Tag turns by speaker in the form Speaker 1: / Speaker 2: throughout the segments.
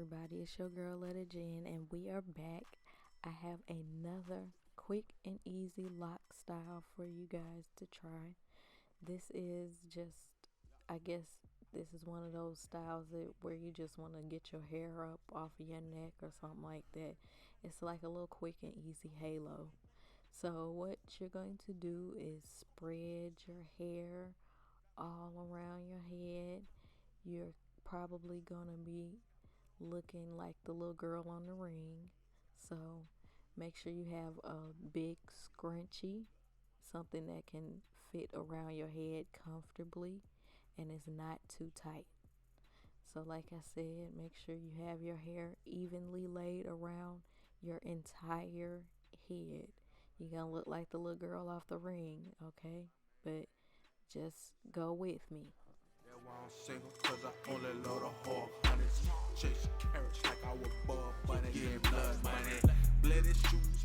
Speaker 1: everybody, it's your girl Letta Jen, and we are back. I have another quick and easy lock style for you guys to try. This is just, I guess this is one of those styles where you just want to get your hair up off of your neck or something like that. It's like a little quick and easy halo. So what you're going to do is spread your hair all around your head. You're probably gonna be looking like the little girl on the ring, so make sure you have a big scrunchie, something that can fit around your head comfortably and is not too tight. So like I said, make sure you have your hair evenly laid around your entire head. You're gonna look like the little girl off the ring, okay? But just go with me.
Speaker 2: That's why I'm single, cause I only load a whole hundreds. Chase carrots like I was Bud Bunny. Yeah, blood money. Bloody shoes.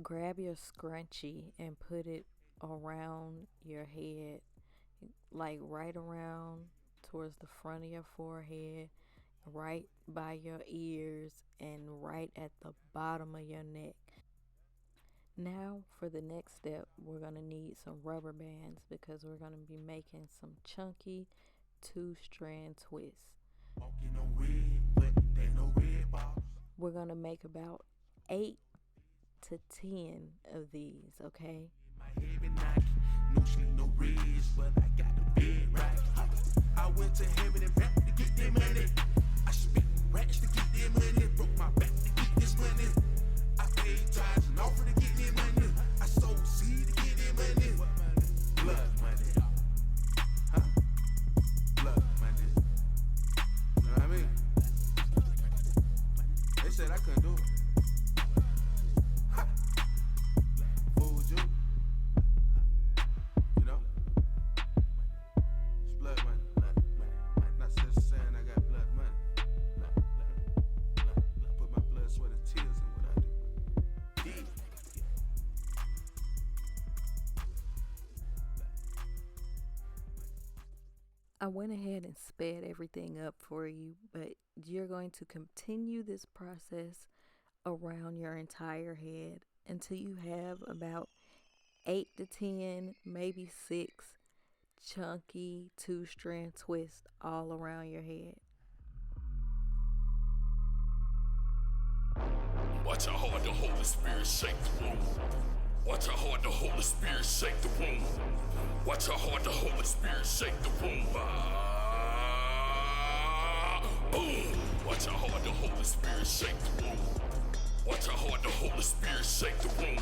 Speaker 1: Grab your scrunchie and put it around your head, like right around towards the front of your forehead, right by your ears, and right at the bottom of your neck. Now for the next step, we're going to need some rubber bands because we're going to be making some chunky two-strand twists. We're going to make about 8 to 10 of these, okay?
Speaker 2: I went to heaven and back to get their money. I spent rats to get their money. Broke my back to get this money. I paid tithes and offered to get their money. I sold seed to get their money. Blood money. Huh? Blood money. You know what I mean? They said I couldn't do it. Ha! Fooled you. You know? It's blood money. Not just saying I got blood money. I put my blood, sweat, and tears in what I do. Yeah.
Speaker 1: I went ahead and sped everything up for you, but you're going to continue this process around your entire head until you have about 8 to 10, maybe 6 chunky two-strand twists all around your head.
Speaker 3: Watch how hard the Holy Spirit shake the room. Watch how hard the Holy Spirit shake the room. Watch how hard the Holy Spirit shake the room. Boom. Watch how hard the Holy Spirit shake the room. Watch how hard the Holy Spirit shake the room.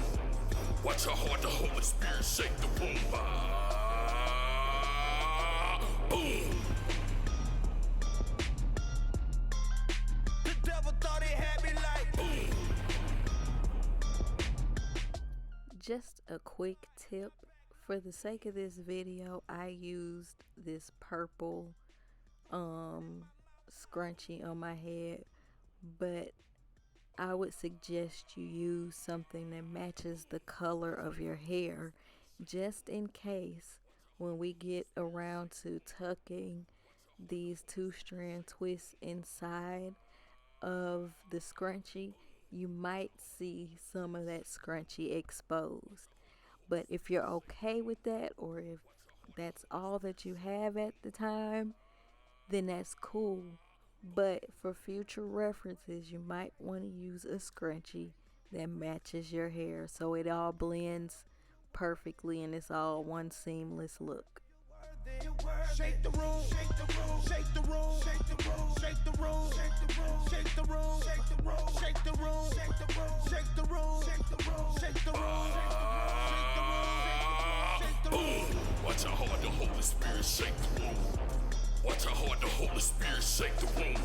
Speaker 3: Watch how hard the Holy Spirit shake the room. Boom.
Speaker 2: The devil thought he had me like boom.
Speaker 1: Just a quick tip. For the sake of this video, I used this purple scrunchie on my head, but I would suggest you use something that matches the color of your hair, just in case when we get around to tucking these two-strand twists inside of the scrunchie, you might see some of that scrunchie exposed. But if you're okay with that, or if that's all that you have at the time, then that's cool. But for future references, you might want to use a scrunchie that matches your hair so it all blends perfectly and it's all one seamless look.
Speaker 2: Shake the room, shake the room, shake the room, shake the room, shake the room, shake the room, shake the room, shake the room, shake the room, shake the room, shake the room, shake the room, shake the room, shake the room.
Speaker 3: Boom. Watch how hard the Holy Spirit shake the room. Watch how hard the Holy Spirit shake the room.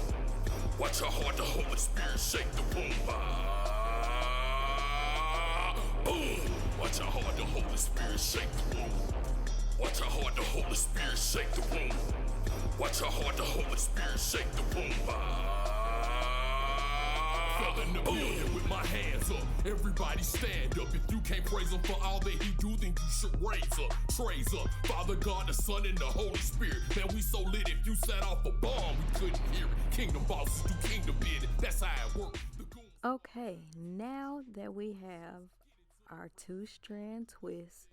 Speaker 3: Watch how hard the Holy Spirit shake the room. Boom. Watch how hard the Holy Spirit shake the room. Watch how hard the Holy Spirit shake the room. Watch how hard the Holy Spirit shake the room. fell in the building with my hands up. Everybody stand up. If you can't praise him for all that he do, then you should raise up. Trays up. Father God, the Son, and the Holy Spirit. Man, we so lit, if you set off a bomb, we couldn't hear it. Kingdom bosses do kingdom business. That's how it works.
Speaker 1: Okay, now that we have our two-strand twist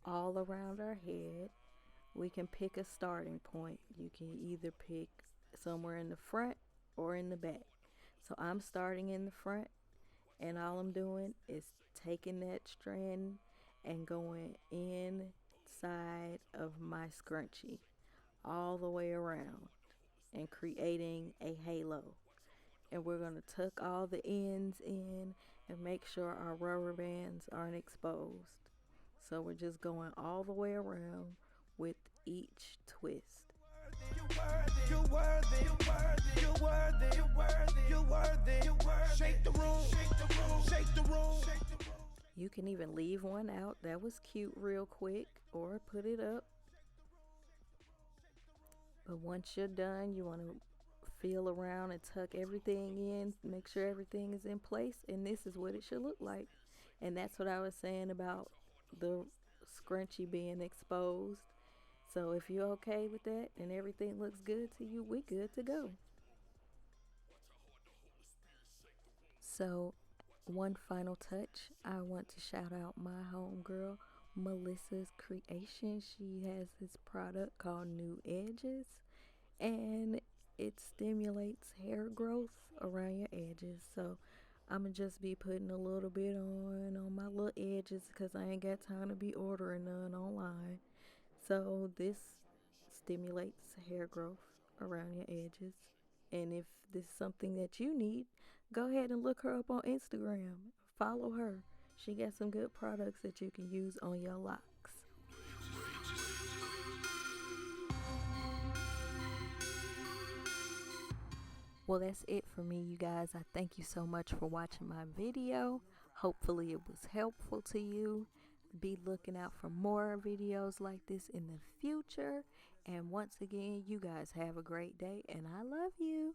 Speaker 1: all around our head, we can pick a starting point. You can either pick somewhere in the front or in the back. So I'm starting in the front, and all I'm doing is taking that strand and going inside of my scrunchie all the way around and creating a halo. And we're going to tuck all the ends in and make sure our rubber bands aren't exposed. So we're just going all the way around with each twist. You can even leave one out. That was cute real quick, or put it up. But once you're done, you want to feel around and tuck everything in, make sure everything is in place, and this is what it should look like. And that's what I was saying about the scrunchie being exposed. So if you're okay with that and everything looks good to you, we good to go. So one final touch, I want to shout out my homegirl Melissa's creation. She has this product called New Edges, and it stimulates hair growth around your edges. So I'ma just be putting a little bit on my little edges because I ain't got time to be ordering none online. So this stimulates hair growth around your edges. And if this is something that you need, go ahead and look her up on Instagram. Follow her. She got some good products that you can use on your locks. Well, that's it for me, you guys. I thank you so much for watching my video. Hopefully it was helpful to you. Be looking out for more videos like this in the future. And once again, you guys have a great day, and I love you.